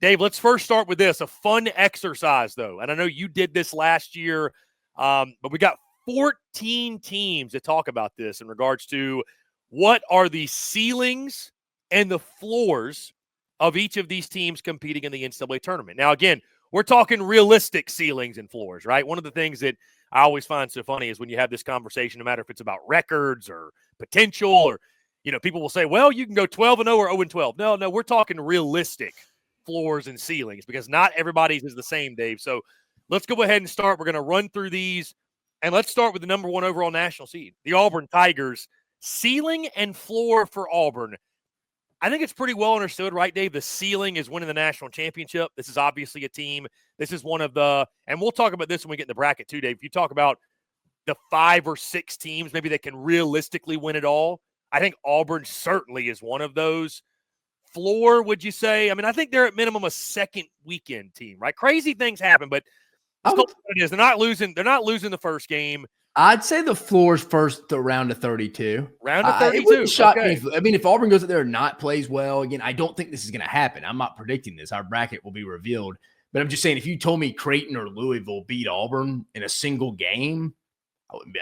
Dave, let's first start with this, a fun exercise, though. And I know you did this last year, but we got 14 teams to talk about this in regards to what are the ceilings and the floors of each of these teams competing in the NCAA tournament. Now, again, we're talking realistic ceilings and floors, right? One of the things that I always find so funny is when you have this conversation, no matter if it's about records or potential or, people will say, well, you can go 12-0 or 0-12. No, we're talking realistic floors and ceilings because not everybody's is the same, Dave. So let's go ahead and start. We're going to run through these, and let's start with the number 1 overall national seed, the Auburn Tigers. Ceiling and floor for Auburn. I think it's pretty well understood, right, Dave? The ceiling is winning the national championship. This is obviously a team. This is one of the – and we'll talk about this when we get in the bracket too, Dave. If you talk about the 5 or 6 teams maybe that can realistically win it all, I think Auburn certainly is one of those. Floor, would you say? I mean, I think they're at minimum a second weekend team, right? Crazy things happen, but what it is. They're not losing the first game. I'd say the floor's first to round of 32. Round of 32. It wouldn't shock me if Auburn goes out there and not plays well, again, I don't think this is going to happen. I'm not predicting this. Our bracket will be revealed. But I'm just saying, if you told me Creighton or Louisville beat Auburn in a single game,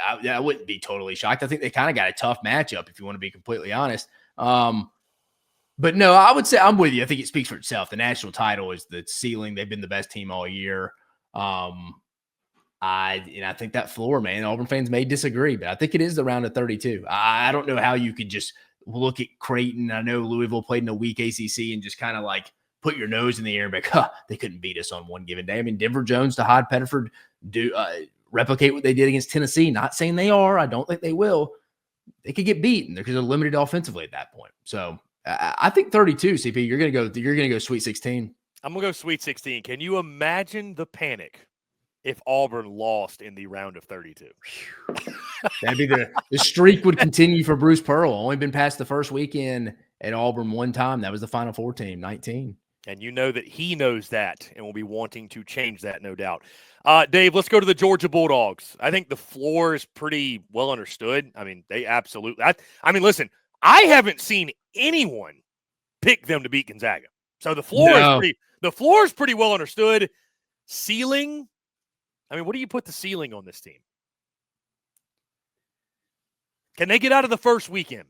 I wouldn't be totally shocked. I think they kind of got a tough matchup, if you want to be completely honest. But no, I would say I'm with you. I think it speaks for itself. The national title is the ceiling. They've been the best team all year. I think that floor, man, Auburn fans may disagree, but I think it is the round of 32. I don't know how you could just look at Creighton. I know Louisville played in a weak ACC and just kind of like put your nose in the air and be like, they couldn't beat us on one given day. I mean, Denver Jones to Todd Pettiford replicate what they did against Tennessee. Not saying they are. I don't think they will. They could get beaten because they're limited offensively at that point. So I think 32, CP. You're gonna go Sweet 16. I'm gonna go Sweet 16. Can you imagine the panic if Auburn lost in the round of 32? That'd be the streak would continue for Bruce Pearl. Only been past the first weekend at Auburn one time. That was the Final Four team, 19. And you know that he knows that and will be wanting to change that, no doubt. Dave, let's go to the Georgia Bulldogs. I think the floor is pretty well understood. I mean, they absolutely – listen, I haven't seen anyone pick them to beat Gonzaga. So the floor is pretty well understood. Ceiling – what do you put the ceiling on this team? Can they get out of the first weekend?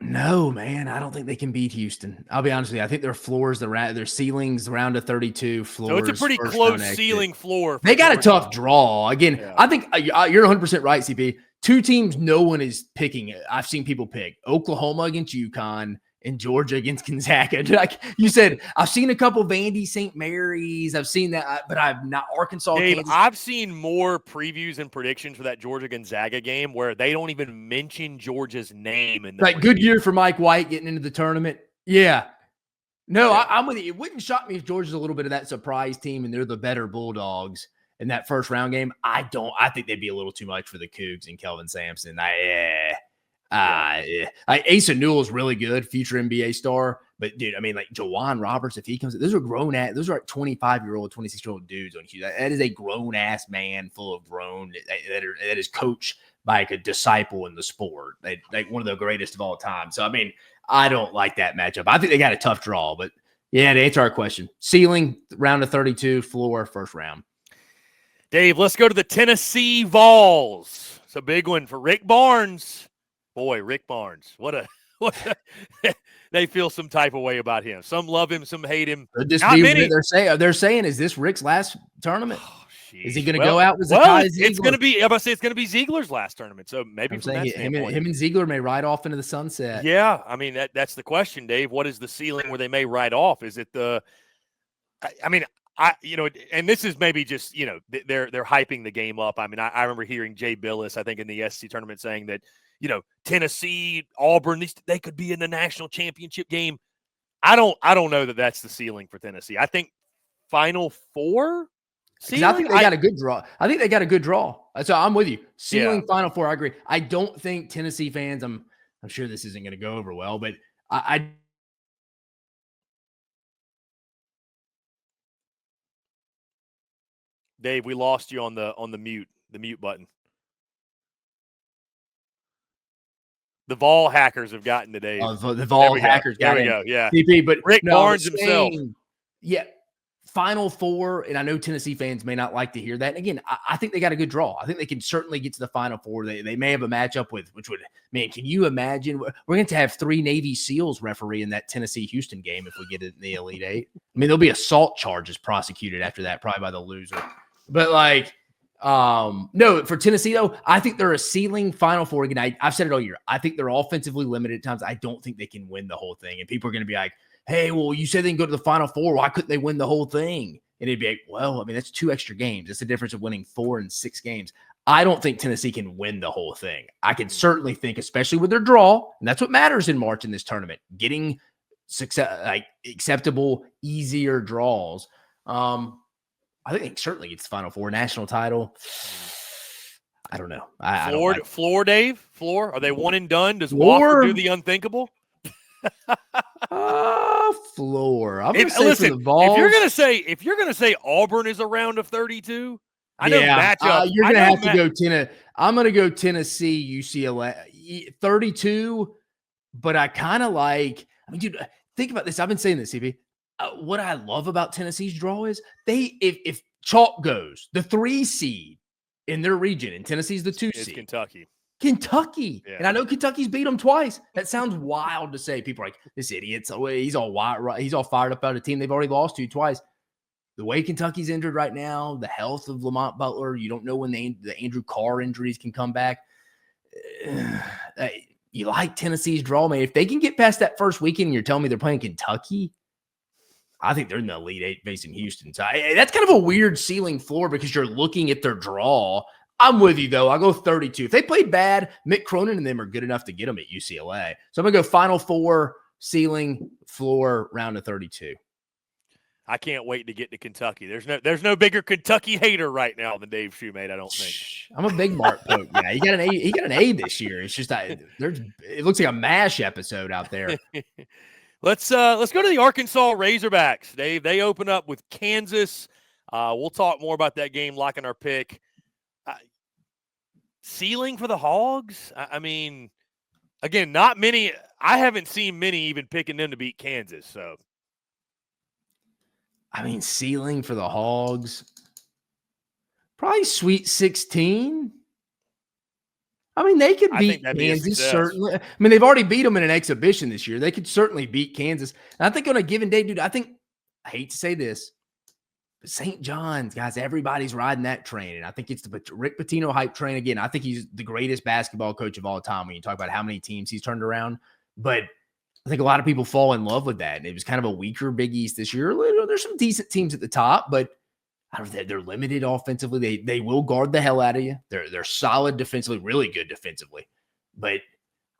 No, man. I don't think they can beat Houston. I'll be honest with you. I think their floors, their ceilings, round of 32 floors. So it's a pretty close ceiling floor. They got a tough draw. Again, yeah. I think you're 100% right, CP. 2 teams no one is picking. I've seen people pick Oklahoma against UConn and Georgia against Gonzaga. Like you said, I've seen a couple Vandy St. Mary's. I've seen that, but I've not Arkansas. Dave, Kansas. I've seen more previews and predictions for that Georgia Gonzaga game where they don't even mention Georgia's name. In the like good year for Mike White getting into the tournament. Yeah. No, yeah. I'm with you. It wouldn't shock me if Georgia's a little bit of that surprise team and they're the better Bulldogs in that first round game. I think they'd be a little too much for the Cougs and Kelvin Sampson. Asa Newell is really good, future NBA star. But dude, like Jawan Roberts, if he comes, those are 25-year-old, 26-year-old dudes on Houston. That is a grown ass man full of grown that is coached by like a disciple in the sport. Like one of the greatest of all time. So I don't like that matchup. I think they got a tough draw, but yeah, to answer our question, ceiling round of 32, floor first round. Dave, let's go to the Tennessee Vols. It's a big one for Rick Barnes. Boy, Rick Barnes, what a they feel some type of way about him. Some love him, some hate him. Not many. They're saying, is this Rick's last tournament? Oh, is he going to go out with Zakai Ziegler? It's going to be. I'm going to say it's going to be Ziegler's last tournament. So maybe him and Ziegler may ride off into the sunset. Yeah, that's the question, Dave. What is the ceiling where they may ride off? Is it the? And this is maybe just they're hyping the game up. I remember hearing Jay Billis, I think in the SEC tournament, saying that. Tennessee, Auburn, they could be in the national championship game. I don't know that that's the ceiling for Tennessee. I think Final Four ceiling? I think they got a good draw. So I'm with you. Ceiling, yeah. Final Four, I agree. I don't think Tennessee fans, I'm sure this isn't going to go over well, but I Dave, we lost you on the mute button. The Vol hackers have gotten to Dave. The Vol hackers got there we in. go. Yeah. CP, but Rick no, Barnes himself. Yeah. Final Four, and I know Tennessee fans may not like to hear that. And again, I think they got a good draw. I think they can certainly get to the Final Four. They may have a matchup with, which would, man, can you imagine? We're going to have 3 Navy SEALs referee in that Tennessee-Houston game if we get it in the Elite Eight. I mean, there'll be assault charges prosecuted after that, probably by the loser. But like, no, for Tennessee, though, I think they're a ceiling Final Four. Again, I've said it all year. I think they're offensively limited at times. I don't think they can win the whole thing. And people are going to be like, hey, well, you said they can go to the Final Four. Why couldn't they win the whole thing? And it'd be like, well, I mean, that's 2 extra games. It's the difference of winning 4 and 6 games. I don't think Tennessee can win the whole thing. I can certainly think, especially with their draw, and that's what matters in March in this tournament, getting success, like acceptable, easier draws. I think it certainly gets the Final Four, national title. I don't know. Floor, Dave? Floor? Are they one and done? Does Floor? Wofford do the unthinkable? Floor. I'm gonna say listen, for the Vols, if you're gonna say Auburn is a round of 32, I know matchup. You're gonna have to go Tennessee. I'm gonna go Tennessee, UCLA, 32. But I kind of like. I mean, dude, think about this. I've been saying this, CP. What I love about Tennessee's draw is if chalk goes, the 3 seed in their region, and Tennessee's the 2 seed. Kentucky. Yeah. And I know Kentucky's beat them twice. That sounds wild to say. People are like, this idiot's he's all fired up about a team they've already lost to twice. The way Kentucky's injured right now, the health of Lamont Butler, you don't know when the Andrew Carr injuries can come back. You like Tennessee's draw, man. If they can get past that first weekend and you're telling me they're playing Kentucky, I think they're in the Elite Eight facing Houston. So that's kind of a weird ceiling floor because you're looking at their draw. I'm with you, though. I'll go 32. If they played bad, Mick Cronin and them are good enough to get them at UCLA. So I'm going to go Final Four, ceiling, floor, round of 32. I can't wait to get to Kentucky. There's no bigger Kentucky hater right now than Dave Shumate, I don't think. I'm a big Mark Pope guy. He got an A this year. It's just it looks like a MASH episode out there. Let's go to the Arkansas Razorbacks. They open up with Kansas. We'll talk more about that game, locking our pick. Ceiling for the Hogs? I mean, again, not many. I haven't seen many even picking them to beat Kansas. So, I mean, ceiling for the Hogs, probably Sweet 16. I mean, they could beat Kansas, certainly. I mean, they've already beat them in an exhibition this year. They could certainly beat Kansas. And I think on a given day, dude, I hate to say this, but St. John's, guys, everybody's riding that train. And I think it's the Rick Pitino hype train. Again, I think he's the greatest basketball coach of all time when you talk about how many teams he's turned around. But I think a lot of people fall in love with that. And it was kind of a weaker Big East this year. There's some decent teams at the top, but I don't know, they're limited offensively. They will guard the hell out of you. They're solid defensively, really good defensively. But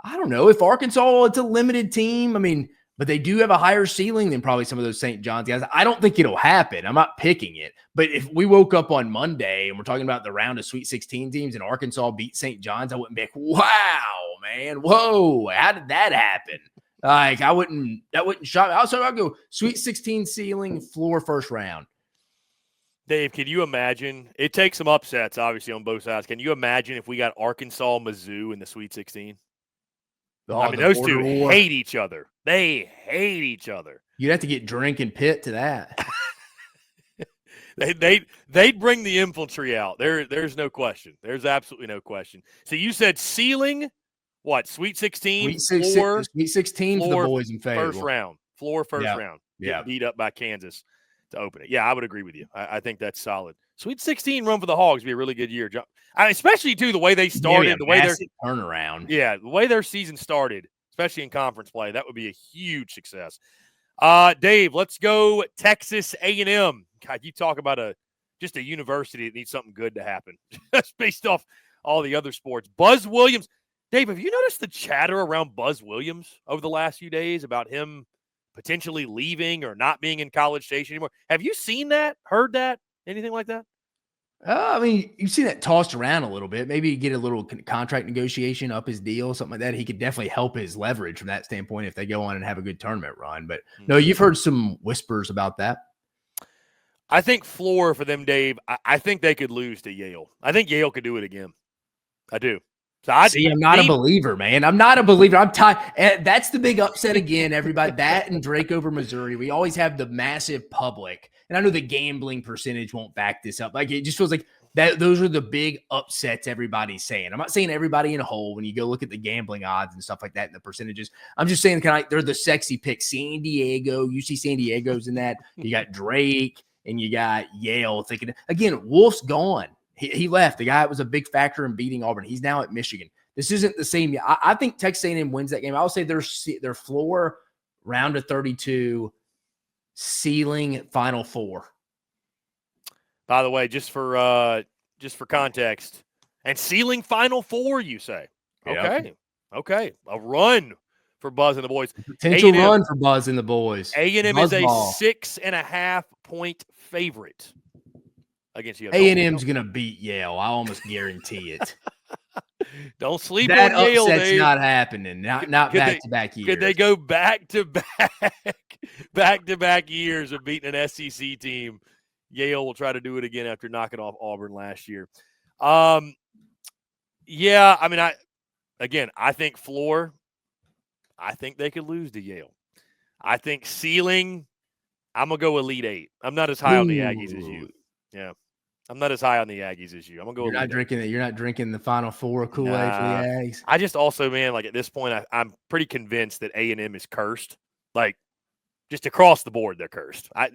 I don't know if Arkansas, it's a limited team. I mean, but they do have a higher ceiling than probably some of those St. John's guys. I don't think it'll happen. I'm not picking it. But if we woke up on Monday and we're talking about the round of Sweet 16 teams and Arkansas beat St. John's, I wouldn't be like, wow, man, whoa, how did that happen? Like, that wouldn't shock me. Also, I'll go Sweet 16 ceiling, floor first round. Dave, can you imagine? It takes some upsets, obviously, on both sides. Can you imagine if we got Arkansas, Mizzou in the Sweet 16? I mean, those two hate each other. They hate each other. You'd have to get Drink and Pitt to that. They'd bring the infantry out. There's no question. There's absolutely no question. So you said ceiling, what, Sweet 16? Sweet 16 for the boys in favor. First round. Floor first round. Yeah. Beat up by Kansas to open it. Yeah, I would agree with you. I think that's solid. Sweet 16 run for the Hogs would be a really good year. Especially, too, the way they started. The way their turnaround. Yeah, the way their season started, especially in conference play, that would be a huge success. Dave, let's go Texas A&M. God, you talk about just a university that needs something good to happen. Just based off all the other sports. Buzz Williams. Dave, have you noticed the chatter around Buzz Williams over the last few days about him potentially leaving or not being in College Station anymore? Have you seen that, heard that, anything like that? I mean, you've seen that tossed around a little bit. Maybe get a little contract negotiation up his deal, something like that. He could definitely help his leverage from that standpoint if they go on and have a good tournament run. But no, you've heard some whispers about that. I think floor for them, Dave, I think they could lose to Yale. I think Yale could do it again. I do. So I'm not a believer, man. I'm not a believer. I'm tired. That's the big upset again, everybody. That and Drake over Missouri. We always have the massive public. And I know the gambling percentage won't back this up. Like, it just feels like that. Those are the big upsets everybody's saying. I'm not saying everybody in a whole when you go look at the gambling odds and stuff like that and the percentages. I'm just saying they're the sexy picks. San Diego, you see San Diego's in that. You got Drake and you got Yale. Thinking again, Wolf's gone. He left. The guy that was a big factor in beating Auburn. He's now at Michigan. This isn't the same. I think Texas A&M wins that game. I would say their floor round of 32, ceiling Final Four. By the way, just for context, and ceiling Final Four, you say? Yep. Okay. A run for Buzz and the boys. Potential run for Buzz and the boys. A&M is a 6.5 point favorite against Yale. A&M's going to beat Yale. I almost guarantee it. Don't sleep that on Yale, upset's Dave. Not happening. Not back-to-back years. Could they go back-to-back years of beating an SEC team? Yale will try to do it again after knocking off Auburn last year. Yeah, I mean, I think floor, I think they could lose to Yale. I think ceiling, I'm going to go Elite Eight. I'm not as high on the Aggies as you. Yeah. I'm not as high on the Aggies as you. I'm going to go You're not drinking the Final Four Kool-Aid for the Aggies? I just also, man, like at this point, I'm pretty convinced that A&M is cursed. Like, just across the board, they're cursed. I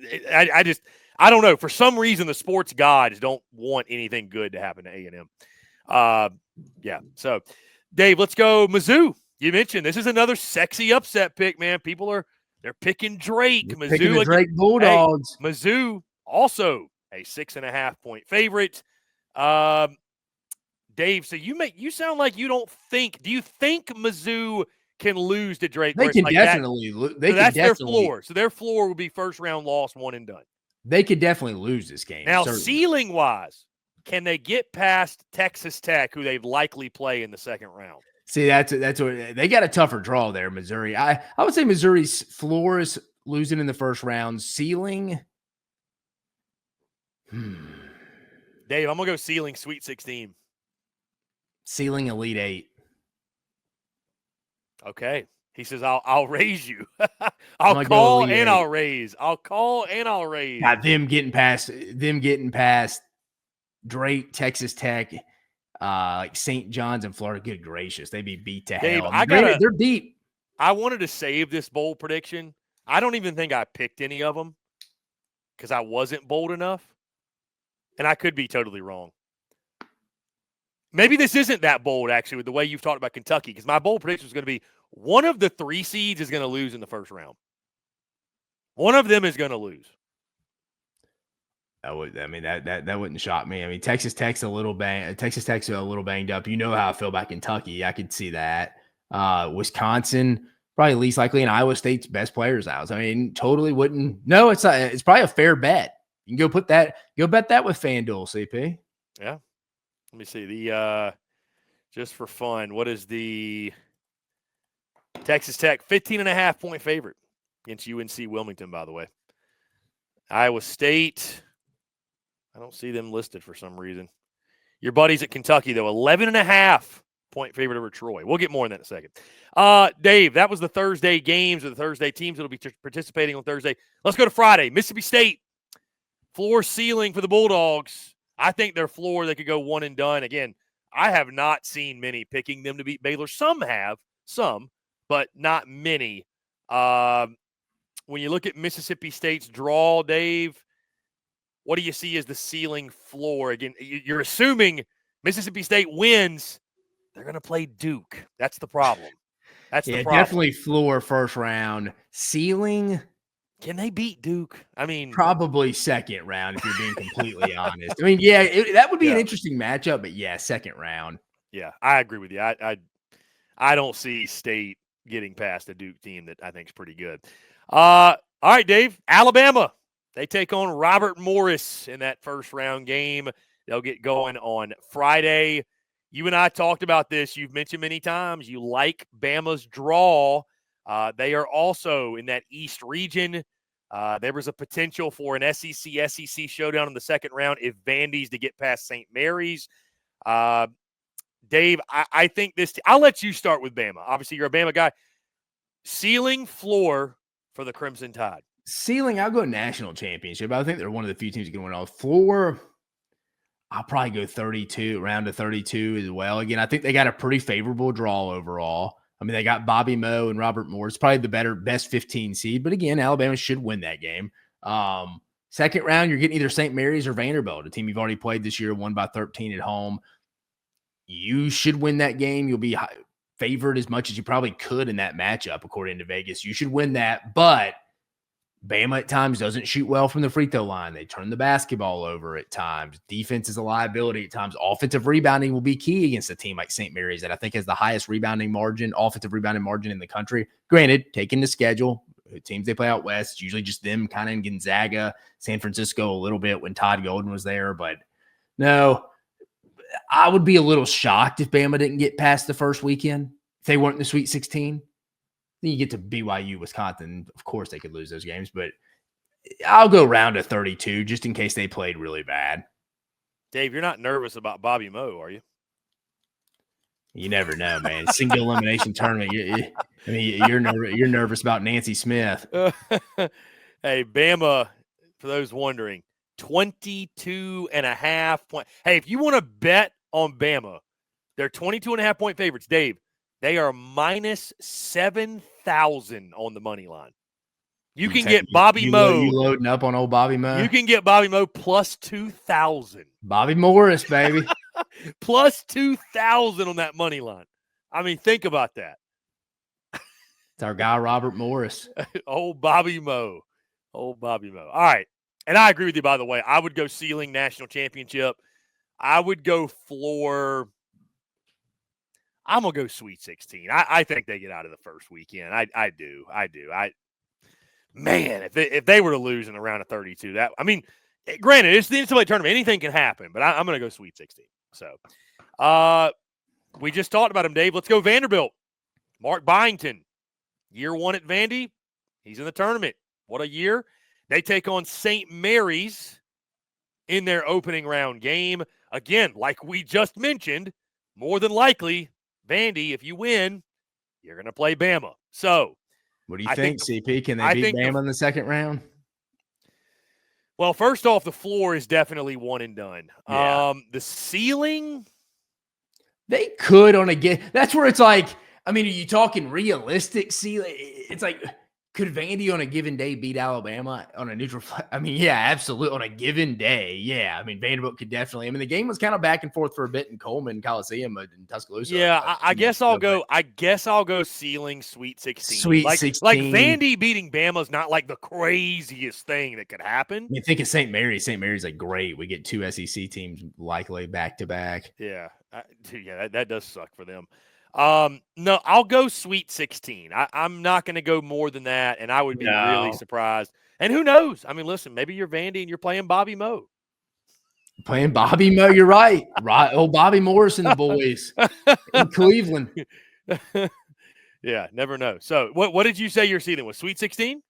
don't know. For some reason, the sports gods don't want anything good to happen to A&M. Yeah. So, Dave, let's go Mizzou. You mentioned this is another sexy upset pick, man. They're picking Drake. Mizzou picking the Drake Bulldogs. Hey, Mizzou also a 6.5 point favorite. Dave, so you sound like you don't think. Do you think Mizzou can lose to Drake? They can definitely lose. That's their floor. So their floor would be first round loss, one and done. They could definitely lose this game. Now, ceiling wise, can they get past Texas Tech, who they'd likely play in the second round? See, that's what they got a tougher draw there, Missouri. I would say Missouri's floor is losing in the first round. Ceiling, Dave, I'm gonna go ceiling Sweet 16. Ceiling Elite 8. Okay. He says, I'll raise you. I'll call and I'll raise. I'll call and I'll raise. Got them getting past Drake, Texas Tech, like St. John's and Florida. Good gracious. They'd be beat to Dave, hell. They're deep. I wanted to save this bold prediction. I don't even think I picked any of them because I wasn't bold enough. And I could be totally wrong. Maybe this isn't that bold, actually, with the way you've talked about Kentucky, because my bold prediction was going to be one of the 3 seeds is going to lose in the first round. One of them is going to lose. That wouldn't shock me. I mean, Texas Tech's a little banged up. You know how I feel about Kentucky. I could see that. Wisconsin, probably least likely, and Iowa State's best players out. I mean, totally wouldn't. No, it's probably a fair bet. You can go bet that with FanDuel, CP. Yeah. Let me see just for fun. What is the Texas Tech 15.5 point favorite against UNC Wilmington, by the way? Iowa State, I don't see them listed for some reason. Your buddies at Kentucky, though, 11.5 point favorite over Troy. We'll get more on that in a second. Dave, that was the Thursday games or the Thursday teams that will be participating on Thursday. Let's go to Friday. Mississippi State, floor ceiling for the Bulldogs. I think their floor, they could go one and done. Again, I have not seen many picking them to beat Baylor. Some have, but not many. When you look at Mississippi State's draw, Dave, what do you see as the ceiling floor? Again, you're assuming Mississippi State wins. They're going to play Duke. That's the problem. The problem. Definitely floor first round. Ceiling, can they beat Duke? I mean, probably second round if you're being completely honest. I mean, yeah, that would be an interesting matchup, but yeah, second round. Yeah, I agree with you. I don't see State getting past a Duke team that I think is pretty good. All right, Dave. Alabama, they take on Robert Morris in that first round game. They'll get going on Friday. You and I talked about this. You've mentioned many times you like Bama's draw. They are also in that East region. There was a potential for an SEC showdown in the second round if Vandy's to get past St. Mary's. Dave, I think this – I'll let you start with Bama. Obviously, you're a Bama guy. Ceiling, floor for the Crimson Tide. Ceiling, I'll go national championship. I think they're one of the few teams that can win all. Floor, I'll probably go 32, round to 32 as well. Again, I think they got a pretty favorable draw overall. I mean, they got Bobby Moe and Robert Morris, probably the best 15 seed. But again, Alabama should win that game. Second round, you're getting either St. Mary's or Vanderbilt, a team you've already played this year, won by 13 at home. You should win that game. You'll be favored as much as you probably could in that matchup, according to Vegas. You should win that, but Bama at times doesn't shoot well from the free throw line. They turn the basketball over at times. Defense is a liability at times. Offensive rebounding will be key against a team like St. Mary's that I think has the highest offensive rebounding margin in the country. Granted, taking the schedule, teams they play out west, it's usually just them kind of in Gonzaga, San Francisco a little bit when Todd Golden was there. But no, I would be a little shocked if Bama didn't get past the first weekend, if they weren't in the Sweet 16. Then you get to BYU, Wisconsin. Of course, they could lose those games, but I'll go round to 32 just in case they played really bad. Dave, you're not nervous about Bobby Moe, are you? You never know, man. Single elimination tournament. You're nervous about Nancy Smith. Hey, Bama, for those wondering, 22.5 point. Hey, if you want to bet on Bama, they're 22.5 point favorites. Dave, they are minus 7,000 on the money line. You can get Bobby Moe. You loading up on old Bobby Moe? You can get Bobby Moe plus 2,000. Bobby Morris, baby. Plus 2,000 on that money line. I mean, think about that. It's our guy, Robert Morris. Old Bobby Moe. All right. And I agree with you, by the way. I would go ceiling national championship. I would go floor. I'm going to go Sweet 16. I think they get out of the first weekend. I do. Man, if they were to lose in the round of 32, granted, it's the NCAA tournament. Anything can happen, but I'm going to go Sweet 16. So, we just talked about him, Dave. Let's go Vanderbilt. Mark Byington, year one at Vandy. He's in the tournament. What a year. They take on St. Mary's in their opening round game. Again, like we just mentioned, more than likely, Vandy, if you win, you're going to play Bama. So, what do you think, CP? Can they beat Bama in the second round? Well, first off, the floor is definitely one and done. Yeah. The ceiling, they could on a game. That's where it's like, I mean, are you talking realistic ceiling? It's like, could Vandy on a given day beat Alabama on a neutral? I mean, yeah, absolutely. On a given day, yeah. I mean, Vanderbilt could definitely. I mean, the game was kind of back and forth for a bit in Coleman Coliseum in Tuscaloosa. Yeah, I guess I'll go. I guess I'll go ceiling Sweet 16. Sweet 16. Like Vandy beating Bama is not like the craziest thing that could happen. I mean, think of St. Mary's. St. Mary's like great. We get two SEC teams likely back to back. Yeah, that does suck for them. No, I'll go Sweet 16. I'm not going to go more than that, and I would be really surprised. And who knows? I mean, listen, maybe you're Vandy and you're playing Bobby Moe. Playing Bobby Moe, you're right. Right. Oh, Bobby Morris and the boys in Cleveland. Yeah, never know. So, what did you say your seeding was? Sweet 16?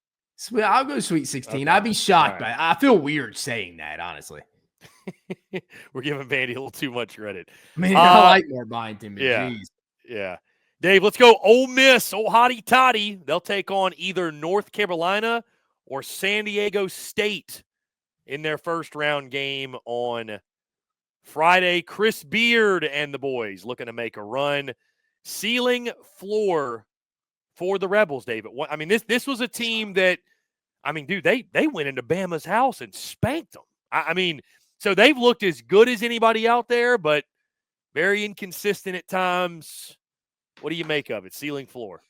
I'll go Sweet 16. Okay. I'd be shocked by it. I feel weird saying that, honestly. We're giving Vandy a little too much credit. I mean, I like more Byington, but yeah. geez. Yeah. Dave, let's go Ole Miss, old hotty toddy. They'll take on either North Carolina or San Diego State in their first round game on Friday. Chris Beard and the boys looking to make a run. Ceiling, floor for the Rebels, David. I mean, this was a team that, I mean, dude, they went into Bama's house and spanked them. I mean, so they've looked as good as anybody out there, but very inconsistent at times. What do you make of it? Ceiling, floor?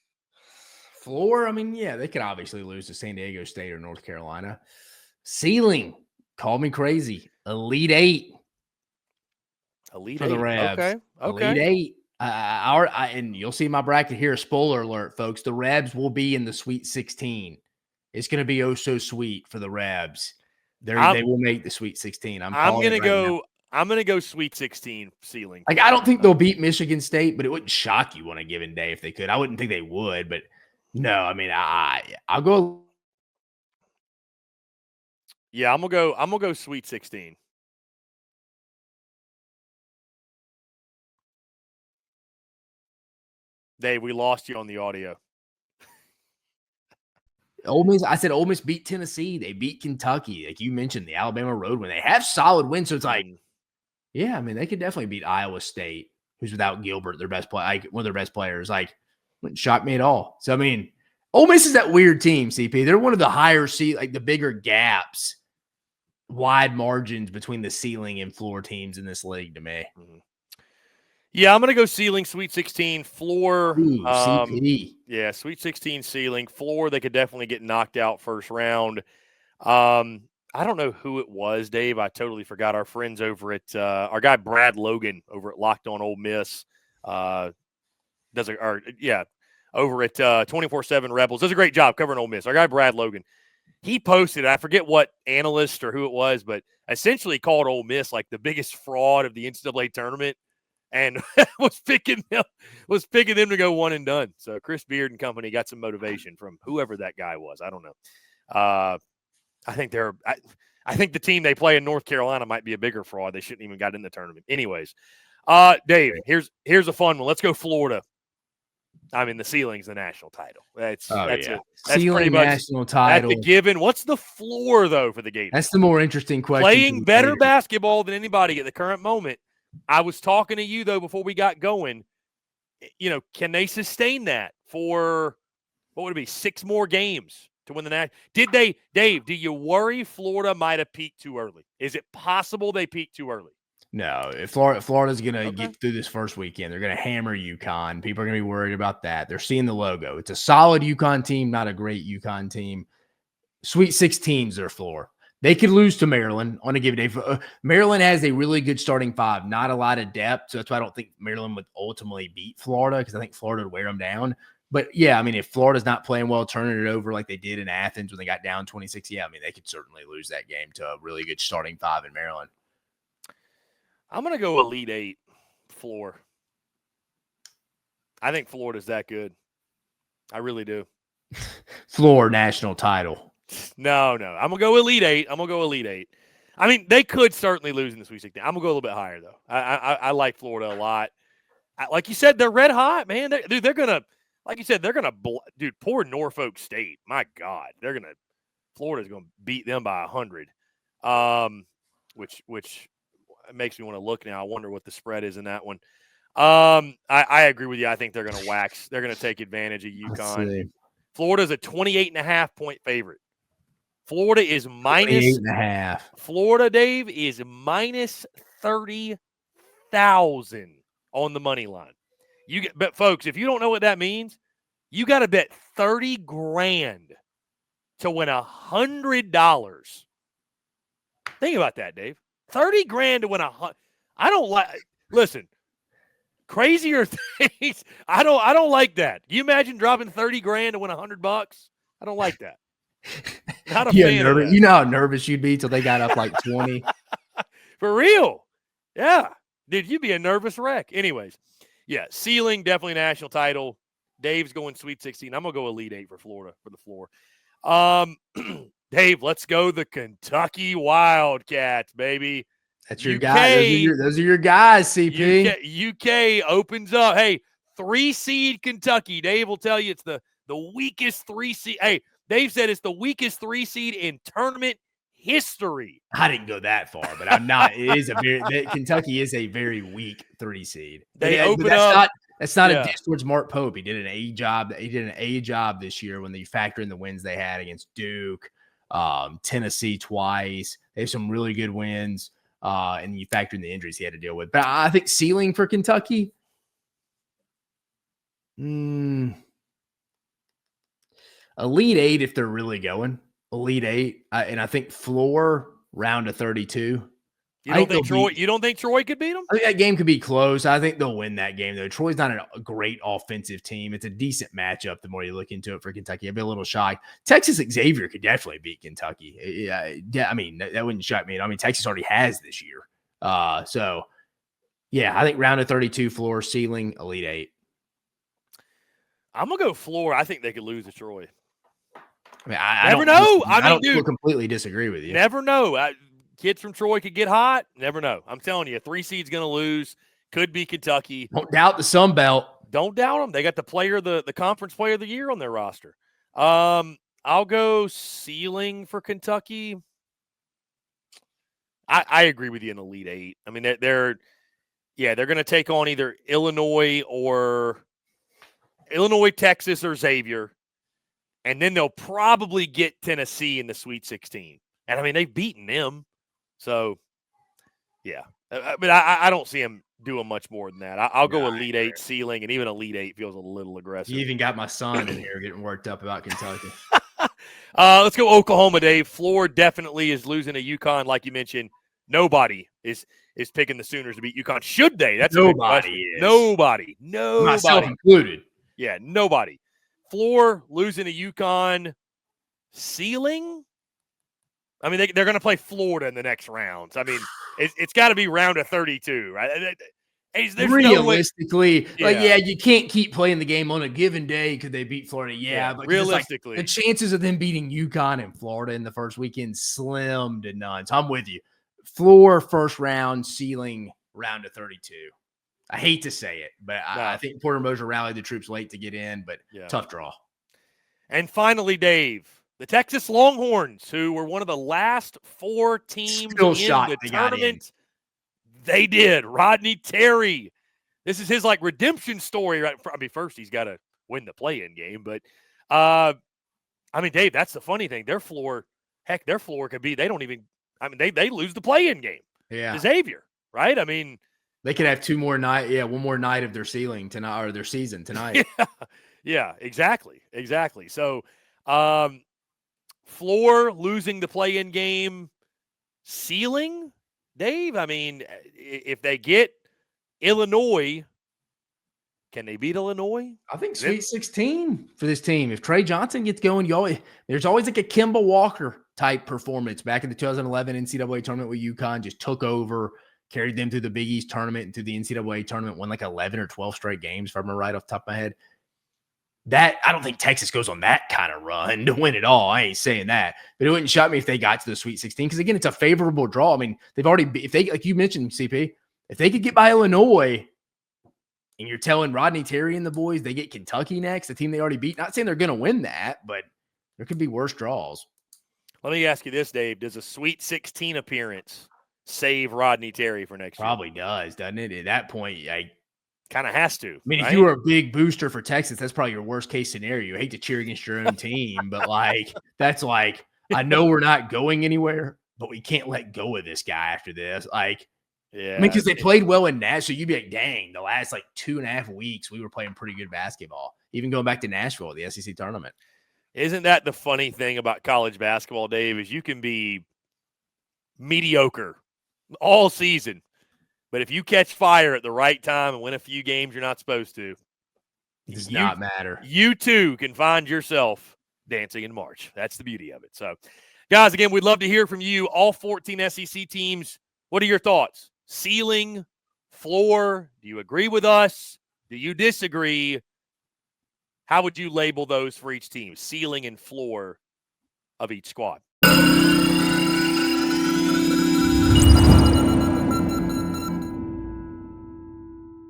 Floor, I mean, yeah, they could obviously lose to San Diego State or North Carolina. Ceiling, call me crazy. Elite Eight. Elite for Eight. The Rebs. Okay. Elite Eight. And you'll see my bracket here. Spoiler alert, folks. The Rebs will be in the Sweet 16. It's going to be oh so sweet for the Rebs. They will make the Sweet 16. I'm going to go. I'm going to go Sweet 16 ceiling. Like, I don't think they'll beat Michigan State, but it wouldn't shock you on a given day if they could. I wouldn't think they would, but no, I mean, I'll go. Yeah, I'm gonna go Sweet 16. Dave, we lost you on the audio. Ole Miss, I said Ole Miss beat Tennessee. They beat Kentucky. Like you mentioned, the Alabama road win. They have solid wins. So it's like, yeah, I mean, they could definitely beat Iowa State, who's without Gilbert, their best player, like one of their best players. Like, wouldn't shock me at all. So, I mean, Ole Miss is that weird team, CP. They're one of the higher like the bigger gaps, wide margins between the ceiling and floor teams in this league to me. Mm-hmm. Yeah, I'm going to go ceiling, Sweet 16, floor. Ooh, CP. Yeah, Sweet 16 ceiling. Floor, they could definitely get knocked out first round. I don't know who it was, Dave. I totally forgot. Our friends over at our guy Brad Logan over at Locked On Ole Miss over at 24/7 Rebels does a great job covering Ole Miss. Our guy Brad Logan, he posted, I forget what analyst or who it was, but essentially called Ole Miss like the biggest fraud of the NCAA tournament, and was picking them to go one and done. So Chris Beard and company got some motivation from whoever that guy was. I don't know. I think I think the team they play in North Carolina might be a bigger fraud. They shouldn't even got in the tournament. Anyways, Dave, here's a fun one. Let's go Florida. I mean, the ceiling's the national title. That's ceiling pretty much national title. That's a given. What's the floor though for the Gators? That's the more interesting question. Playing better basketball than anybody at the current moment. I was talking to you though before we got going. You know, can they sustain that for what would it be 6 more games to win the national? Dave, do you worry Florida might have peaked too early? Is it possible they peaked too early? No, if Florida's going to get through this first weekend, they're going to hammer UConn. People are going to be worried about that. They're seeing the logo. It's a solid UConn team, not a great UConn team. Sweet 16's their floor. They could lose to Maryland on a given day. Maryland has a really good starting 5, not a lot of depth. So that's why I don't think Maryland would ultimately beat Florida, because I think Florida would wear them down. But, yeah, I mean, if Florida's not playing well, turning it over like they did in Athens when they got down 26, yeah, I mean, they could certainly lose that game to a really good starting 5 in Maryland. I'm going to go Elite 8 floor. I think Florida's that good. I really do. Floor national title. No. I'm going to go Elite 8. I mean, they could certainly lose in the Sweet 16. I'm going to go a little bit higher, though. I like Florida a lot. Like you said, they're red hot, man. They're going to, like you said, they're going to, poor Norfolk State. My God. Florida's going to beat them by 100. Which makes me want to look now. I wonder what the spread is in that one. I agree with you. I think they're going to wax. They're going to take advantage of UConn. Florida's a 28.5 point favorite. Florida is minus 8.5. Florida, Dave, is minus 30,000 on the money line. But folks, if you don't know what that means, you got to bet 30 grand to win $100. Think about that, Dave. 30 grand to win I don't like. Listen, crazier things. I don't like that. Can you imagine dropping 30 grand to win $100? I don't like that. Not a fan of that. You know how nervous you'd be till they got up like 20. For real. Yeah. Dude, you'd be a nervous wreck. Anyways, yeah, ceiling, definitely national title. Dave's going Sweet 16. I'm going to go Elite 8 for Florida for the floor. Dave, let's go the Kentucky Wildcats, baby. That's your guy. Those are your guys, CP. UK opens up. Hey, 3-seed Kentucky. Dave will tell you it's the weakest 3-seed. Hey, Dave said it's the weakest 3-seed in tournament history. I didn't go that far, but I'm not. Kentucky is a very weak 3-seed. They open up. That's not a diss towards Mark Pope. He did an A job. He did an A job this year when you factor in the wins they had against Duke, Tennessee twice. They have some really good wins, and you factor in the injuries he had to deal with. But I think ceiling for Kentucky, Elite 8 if they're really going. Elite 8, and I think floor round of 32. You don't think Troy could beat them? I think that game could be close. I think they'll win that game, though. Troy's not a great offensive team. It's a decent matchup the more you look into it for Kentucky. I'd be a little shocked. Texas Xavier could definitely beat Kentucky. Yeah, I mean, that wouldn't shock me. I mean, Texas already has this year. So, yeah, I think round of 32, floor, ceiling, Elite 8. I'm going to go floor. I think they could lose to Troy. I mean, I never know. I don't completely disagree with you. Never know. Kids from Troy could get hot. Never know. I'm telling you, a 3-seed's going to lose. Could be Kentucky. Don't doubt the Sun Belt. Don't doubt them. They got the conference player of the year on their roster. I'll go ceiling for Kentucky. I agree with you in Elite Eight. I mean, they're going to take on either Illinois, Texas, or Xavier, and then they'll probably get Tennessee in the Sweet 16. And I mean, they've beaten them, so yeah. But I don't see them doing much more than that. I'll go Elite Eight ceiling, and even Elite Eight feels a little aggressive. You even got my son in here getting worked up about Kentucky. Let's go Oklahoma, Dave. Floor definitely is losing to UConn, like you mentioned. Nobody is picking the Sooners to beat UConn. Should they? That's nobody. Nobody. Myself included. Yeah, nobody. Floor losing to UConn. Ceiling? I mean, they're going to play Florida in the next rounds. I mean, it's got to be round of 32, right? Realistically, you can't keep playing the game on a given day because they beat Florida. But realistically, the chances of them beating UConn and Florida in the first weekend slim to none. So I'm with you. Floor first round, ceiling round of 32. I hate to say it, but I think Porter Moser rallied the troops late to get in, but tough draw. And finally, Dave, the Texas Longhorns, who were one of the last 4 teams in the tournament. They did. Rodney Terry. This is his redemption story, right? I mean, first he's got to win the play-in game, but I mean, Dave, that's the funny thing. Their floor could be. They don't even. I mean, they lose the play-in game. Yeah, to Xavier, right? I mean, they could have 2 more night. Yeah, 1 more night of their ceiling tonight or their season tonight. Yeah, exactly. So, floor losing the play-in game, ceiling, Dave. I mean, if they get Illinois, can they beat Illinois? I think Sweet 16 for this team. If Trey Johnson gets going, there's always a Kemba Walker type performance. Back in the 2011 NCAA tournament with UConn, just took over, carried them through the Big East tournament and through the NCAA tournament, won 11 or 12 straight games, if I remember right off the top of my head. That I don't think Texas goes on that kind of run to win it all. I ain't saying that, but it wouldn't shock me if they got to the Sweet 16 because again, it's a favorable draw. I mean, they've already if they like you mentioned CP, if they could get by Illinois, and you're telling Rodney Terry and the boys they get Kentucky next, the team they already beat. Not saying they're going to win that, but there could be worse draws. Let me ask you this, Dave: does a Sweet 16 appearance save Rodney Terry for next year? Probably does, doesn't it? At that point, kind of has to. I mean, if you were a big booster for Texas, that's probably your worst case scenario. You hate to cheer against your own team, but that's I know we're not going anywhere, but we can't let go of this guy after this. Yeah, I mean, because they played well in Nashville, you'd be like, dang, the last 2.5 weeks we were playing pretty good basketball. Even going back to Nashville, the SEC tournament. Isn't that the funny thing about college basketball, Dave? Is you can be mediocre all season. But if you catch fire at the right time and win a few games you're not supposed to, it does not matter. You too can find yourself dancing in March. That's the beauty of it. So, guys, again, we'd love to hear from you. All 14 SEC teams, what are your thoughts? Ceiling, floor, do you agree with us? Do you disagree? How would you label those for each team? Ceiling and floor of each squad.